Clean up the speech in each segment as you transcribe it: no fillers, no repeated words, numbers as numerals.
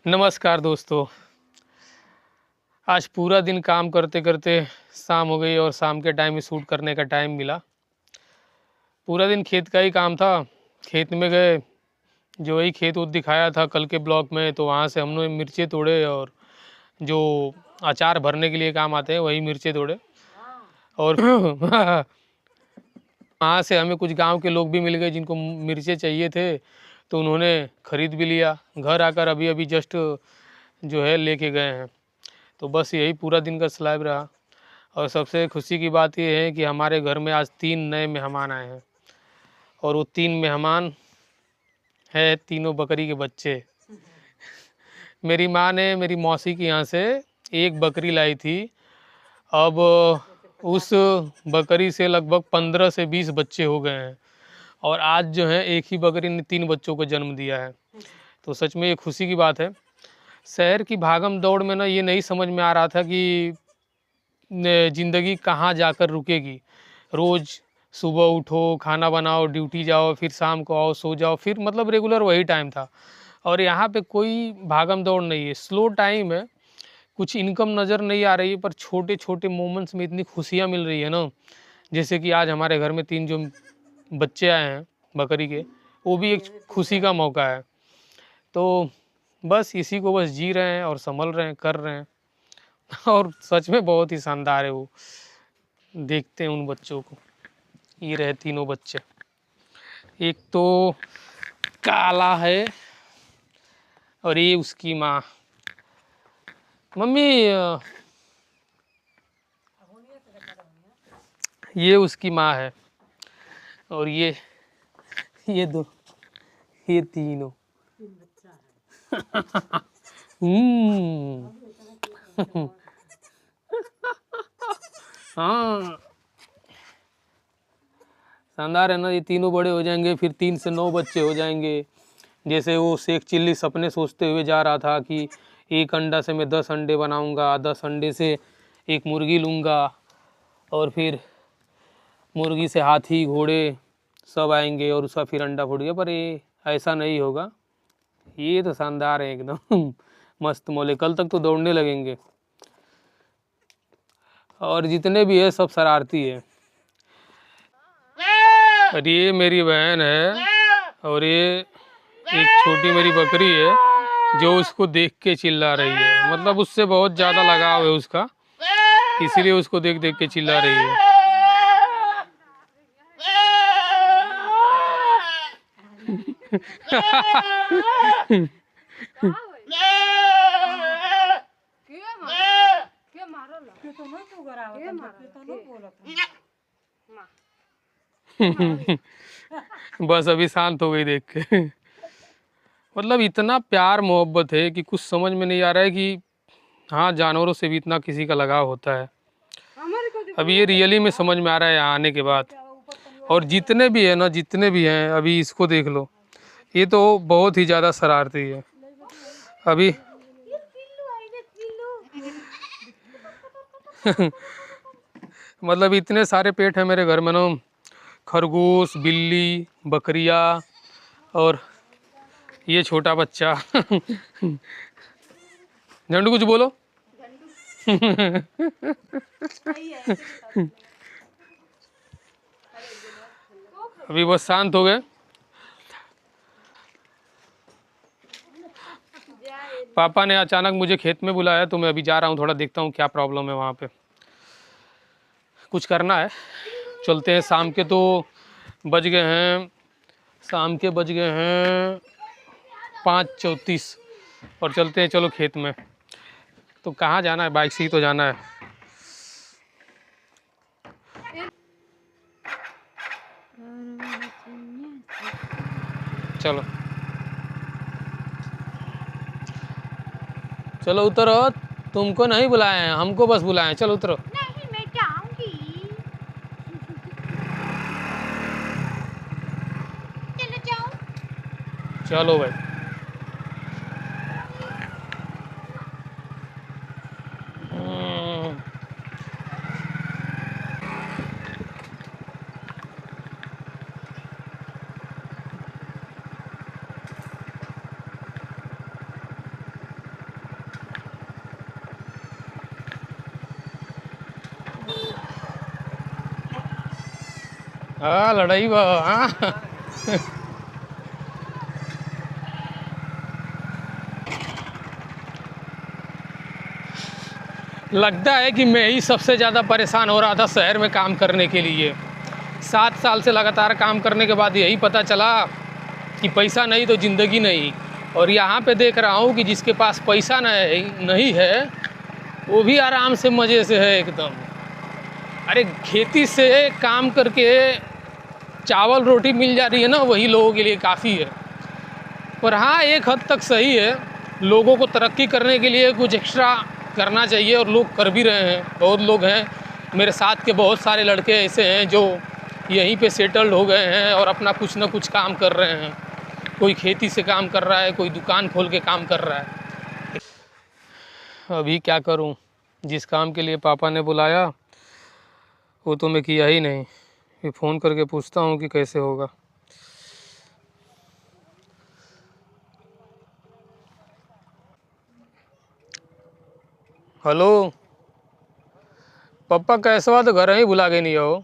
नमस्कार दोस्तों। आज पूरा दिन काम करते करते शाम हो गई और शाम के टाइम में शूट करने का टाइम मिला। पूरा दिन खेत का ही काम था। खेत में गए, जो वही खेत वो दिखाया था कल के ब्लॉग में, तो वहाँ से हमने मिर्चे तोड़े और जो अचार भरने के लिए काम आते हैं वही मिर्चे तोड़े। और वहाँ से हमें कुछ गांव के लोग भी मिल गए जिनको मिर्चे चाहिए थे, तो उन्होंने ख़रीद भी लिया। घर आकर अभी अभी जस्ट जो है लेके गए हैं। तो बस यही पूरा दिन का स्लैब रहा। और सबसे खुशी की बात यह है कि हमारे घर में आज 3 नए मेहमान आए हैं और वो 3 मेहमान है तीनों बकरी के बच्चे। मेरी माँ ने मेरी मौसी के यहाँ से एक बकरी लाई थी। अब उस बकरी से लगभग 15 से 20 बच्चे हो गए हैं और आज जो है एक ही बकरी ने 3 बच्चों को जन्म दिया है। तो सच में ये खुशी की बात है। शहर की भागम दौड़ में ना ये नहीं समझ में आ रहा था कि ज़िंदगी कहाँ जाकर रुकेगी। रोज़ सुबह उठो, खाना बनाओ, ड्यूटी जाओ, फिर शाम को आओ, सो जाओ, फिर मतलब रेगुलर वही टाइम था। और यहाँ पे कोई भागम दौड़ नहीं है, स्लो टाइम है। कुछ इनकम नज़र नहीं आ रही है, पर छोटे छोटे मोमेंट्स में इतनी खुशियाँ मिल रही है ना। जैसे कि आज हमारे घर में 3 जो बच्चे आए हैं बकरी के, वो भी एक खुशी का मौका है। तो बस इसी को बस जी रहे हैं और संभल रहे हैं, कर रहे हैं। और सच में बहुत ही शानदार है वो। देखते हैं उन बच्चों को। ये रहे तीनों बच्चे। एक तो काला है और ये उसकी माँ। मम्मी ये उसकी माँ है और ये दो, ये तीनों। हाँ, शानदार है ना। ये तीनों बड़े हो जाएंगे, फिर 3 से 9 बच्चे हो जाएंगे। जैसे वो शेख चिल्ली सपने सोचते हुए जा रहा था कि एक अंडा से मैं 10 अंडे बनाऊंगा, 10 अंडे से एक मुर्गी लूँगा और फिर मुर्गी से हाथी घोड़े सब आएंगे और उसका फिर अंडा फूट गया। पर ये ऐसा नहीं होगा। ये तो शानदार है एकदम। मस्त मोले, कल तक तो दौड़ने लगेंगे। और जितने भी है सब शरारती है। और ये मेरी बहन है और ये एक छोटी मेरी बकरी है जो उसको देख के चिल्ला रही है। मतलब उससे बहुत ज़्यादा लगाव है उसका, इसीलिए उसको देख देख के चिल्ला रही है। बस अभी शांत हो गई देख के। मतलब इतना प्यार मोहब्बत है कि कुछ समझ में नहीं आ रहा है कि हाँ, जानवरों से भी इतना किसी का लगाव होता है। अभी ये रियली में समझ में आ रहा है यहाँ आने के बाद। और जितने भी है ना, जितने भी हैं, अभी इसको देख लो, ये तो बहुत ही ज़्यादा शरारती है। अभी मतलब इतने सारे पेट हैं मेरे घर में ना, खरगोश, बिल्ली, बकरियाँ और ये छोटा बच्चा। झंडू कुछ बोलो। अभी बस शांत हो गए। पापा ने अचानक मुझे खेत में बुलाया तो मैं अभी जा रहा हूँ, थोड़ा देखता हूँ क्या प्रॉब्लम है वहाँ पे। कुछ करना है, चलते हैं। शाम के तो बज गए हैं, शाम के बज गए हैं 5:34 और चलते हैं। चलो खेत में। तो कहाँ जाना है? बाइक से ही तो जाना है। चलो चलो उतरो। तुमको नहीं बुलाए हैं, हमको बस बुलाए हैं। चलो उतरो। नहीं, मैं जाऊंगी। चलो जाओ। चलो भाई। हाँ लड़ाई बा हाँ लगता है कि मैं ही सबसे ज़्यादा परेशान हो रहा था शहर में काम करने के लिए। 7 साल से लगातार काम करने के बाद यही पता चला कि पैसा नहीं तो ज़िंदगी नहीं। और यहाँ पे देख रहा हूँ कि जिसके पास पैसा नहीं है वो भी आराम से मज़े से है एकदम। अरे खेती से काम करके चावल रोटी मिल जा रही है ना, वही लोगों के लिए काफ़ी है। पर हाँ, एक हद तक सही है, लोगों को तरक्की करने के लिए कुछ एक्स्ट्रा करना चाहिए और लोग कर भी रहे हैं। बहुत लोग हैं, मेरे साथ के बहुत सारे लड़के ऐसे हैं जो यहीं पे सेटल्ड हो गए हैं और अपना कुछ ना कुछ काम कर रहे हैं। कोई खेती से काम कर रहा है, कोई दुकान खोल के काम कर रहा है। अभी क्या करूं, जिस काम के लिए पापा ने बुलाया वो तो मैं किया ही नहीं। ये फ़ोन करके पूछता हूं कि कैसे होगा। हेलो पप्पा, कैसवा तो घर ही भुला गई नहीं हो।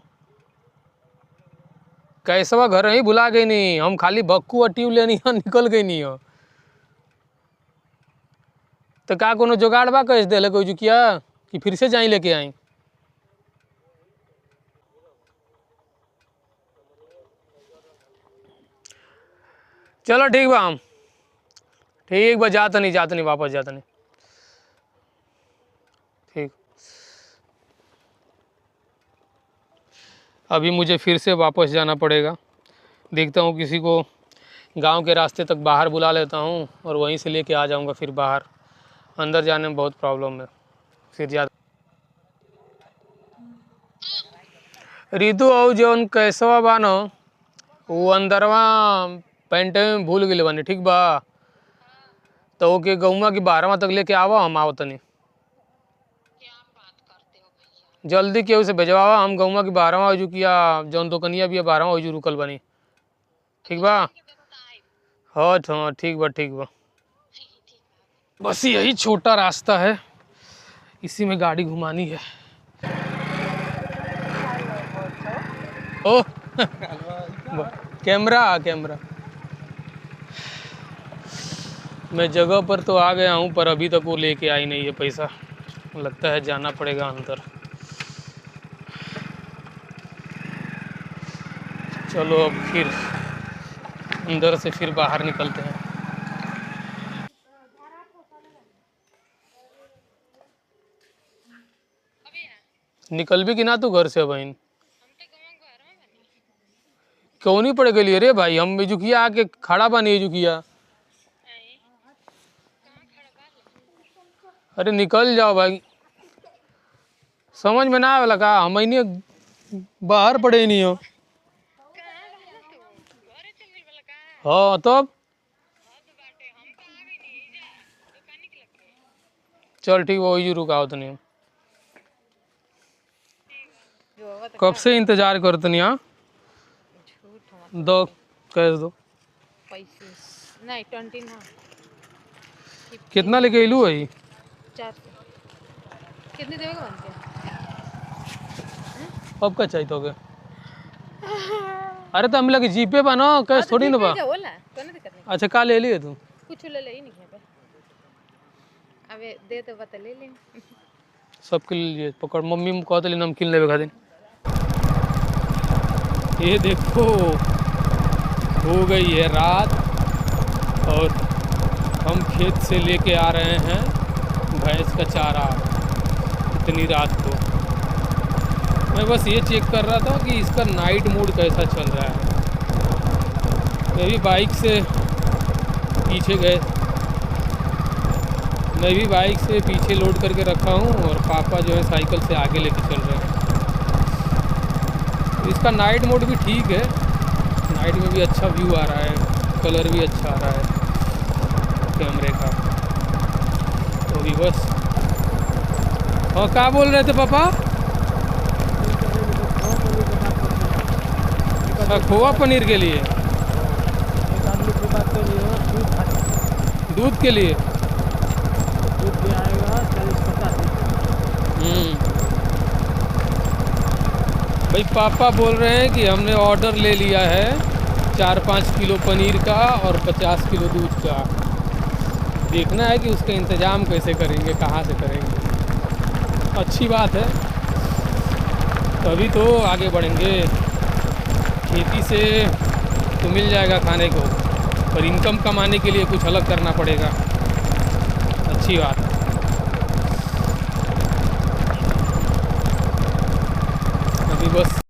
कैसवा घर ही भुला गई नहीं, हम खाली बक्कू और ट्यूब लेनी है, निकल गई नहीं हो। तो का कोनो जुगाड़ बा कैसे दे कोई जुकिया कि फिर से जाई लेके आई। चलो ठीक बा, हम ठीक बा, जाता नहीं वापस जाता नहीं। ठीक, अभी मुझे फिर से वापस जाना पड़ेगा। देखता हूँ किसी को गांव के रास्ते तक बाहर बुला लेता हूँ और वहीं से लेके आ जाऊँगा। फिर बाहर अंदर जाने में बहुत प्रॉब्लम है फिर ज़्यादा। रितु और जौन कैसवा बा न, वो अंदरवा पैंट में भूल गई बानी, ठीक बा। तो ओके गौवा की 12वां तक लेके आवा, हम आओ तनी। जल्दी केहू से भेजवावा, हम गौवा की 12वां हो चुकी जौन दुकनिया भी है 12वां हो रुकल बनी, ठीक बा। हाँ हाँ ठीक बा ठीक बा। बस यही छोटा रास्ता है, इसी में गाड़ी घुमानी है। ओ कैमरा मैं जगह पर तो आ गया हूँ, पर अभी तक वो लेके आई नहीं है पैसा। लगता है जाना पड़ेगा अंदर। चलो अब फिर अंदर से फिर बाहर निकलते हैं। निकल भी कि ना तू घर से बहन? क्यों नहीं पड़ गई रे भाई? हम जुकिया आके खड़ा बनी जुकिया। अरे निकल जाओ भाई, समझ में ना आवेला का? हम बाहर पड़े ही नहीं हो। हाँ तब चल ठीक, वही रुकाओ तनी। कब से इंतजार कर तनी। हाँ दो कैश दो पैसे नहीं 20 ना। कितना लेके अलू भाई? 400 कितने देगा बनते? अब क्या चाहिए तो? अरे तो हम लगे जीपे बा ना, कैश थोड़ी ना बा। अच्छा का ले लिए तू? कुछ ले ले ही नहीं है। अबे दे तो बता ले ले। सबके लिए पकड़। मम्मी को कहते नमकीन लेवे खातिर। ये देखो हो गई है रात और हम खेत से लेके आ रहे हैं भैंस का चारा। इतनी रात को मैं बस ये चेक कर रहा था कि इसका नाइट मोड कैसा चल रहा है। मैं भी बाइक से पीछे गए, मैं भी बाइक से पीछे लोड करके रखा हूँ और पापा जो है साइकिल से आगे लेके चल रहे हैं। इसका नाइट मोड भी ठीक है, नाइट में भी अच्छा व्यू आ रहा है, कलर भी अच्छा आ रहा है कैमरे का। तो अभी बस। और क्या बोल रहे थे पापा? अच्छा खोआ पनीर के लिए, दूध के लिए। दूध भी आएगा 40-50। भाई पापा बोल रहे हैं कि हमने ऑर्डर ले लिया है 4-5 किलो पनीर का और 50 किलो दूध का। देखना है कि उसका इंतज़ाम कैसे करेंगे, कहाँ से करेंगे। अच्छी बात है, तभी तो आगे बढ़ेंगे। खेती से तो मिल जाएगा खाने को, पर इनकम कमाने के लिए कुछ अलग करना पड़ेगा। अच्छी बात है। अभी बस